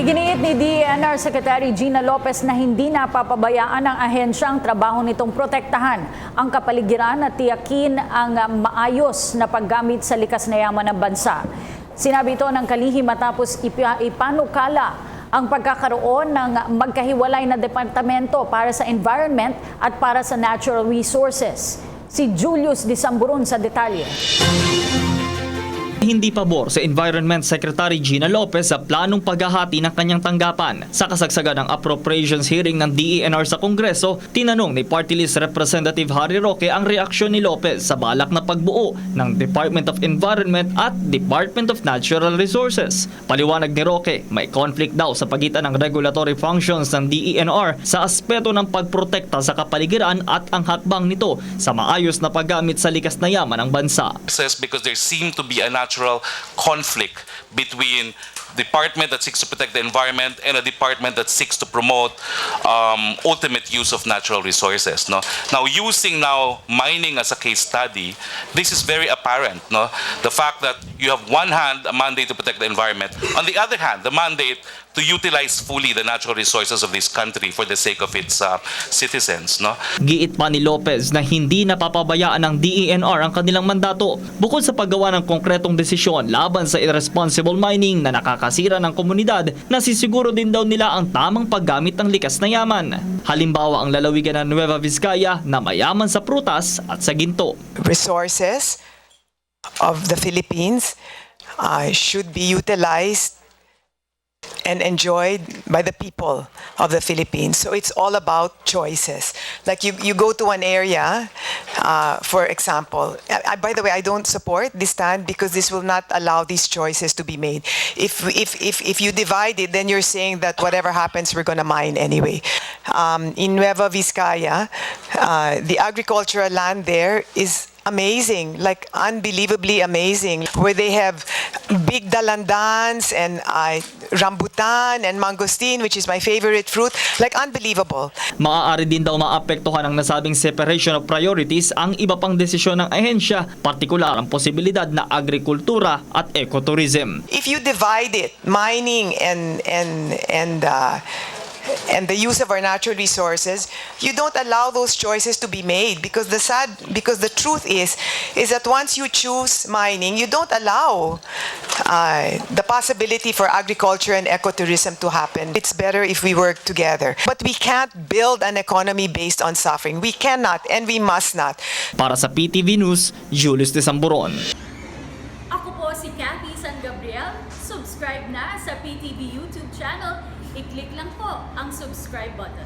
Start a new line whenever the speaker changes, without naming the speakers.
Iginiit ni DENR Secretary Gina Lopez na hindi napapabayaan ng ahensya ang trabaho nitong protektahan ang kapaligiran at tiyakin ang maayos na paggamit sa likas na yaman ng bansa. Sinabi ito ng kalihim matapos ipanukala ang pagkakaroon ng magkahiwalay na departamento para sa environment at para sa natural resources. Si Julius Disamburon sa detalye.
Hindi pabor sa Environment Secretary Gina Lopez sa planong paghahati ng kanyang tanggapan. Sa kasagsagan ng appropriations hearing ng DENR sa Kongreso, tinanong ni Party List Representative Harry Roque ang reaksyon ni Lopez sa balak na pagbuo ng Department of Environment at Department of Natural Resources. Paliwanag ni Roque, may conflict daw sa pagitan ng regulatory functions ng DENR sa aspeto ng pagprotekta sa kapaligiran at ang hakbang nito sa maayos na paggamit sa likas na yaman ng bansa.
Because there seemed to be a natural conflict between department that seeks to protect the environment and a department that seeks to promote ultimate use of natural resources. No? Now, using mining as a case study, this is very apparent. No? The fact that you have one hand a mandate to protect the environment, on the other hand, the mandate to utilize fully the natural resources of this country for the sake of its citizens. No?
Giit pa ni Lopez na hindi napapabayaan ng DENR ang kanilang mandato bukod sa paggawa ng konkretong desisyon laban sa irresponsible mining na nakakasira ng komunidad, nasisiguro din daw nila ang tamang paggamit ng likas na yaman. Halimbawa ang lalawigan ng Nueva Vizcaya na mayaman sa prutas at sa ginto.
Resources of the Philippines should be utilized and enjoyed by the people of the Philippines. So it's all about choices. Like you go to an area, for example, by the way, I don't support this stand because this will not allow these choices to be made. If you divide it, then you're saying that whatever happens, we're going to mine anyway. In Nueva Vizcaya, the agricultural land there is amazing, like unbelievably amazing, where they have big dalandans and rambutan and mangosteen, which is my favorite fruit, like unbelievable.
Maaari din daw maapektuhan ng nasabing separation of priorities ang iba pang desisyon ng ahensya, partikular ang posibilidad na agrikultura at ecotourism.
If you divide it, mining and the use of our natural resources, you don't allow those choices to be made because the truth is that once you choose mining, you don't allow the possibility for agriculture and ecotourism to happen. It's better if we work together. But we can't build an economy based on suffering. We cannot and we must not.
Para sa PTV News, Julius Desamburon.
Ako po si Cathy San Gabriel. Subscribe na sa PTV YouTube channel. I-click lang po ang subscribe button.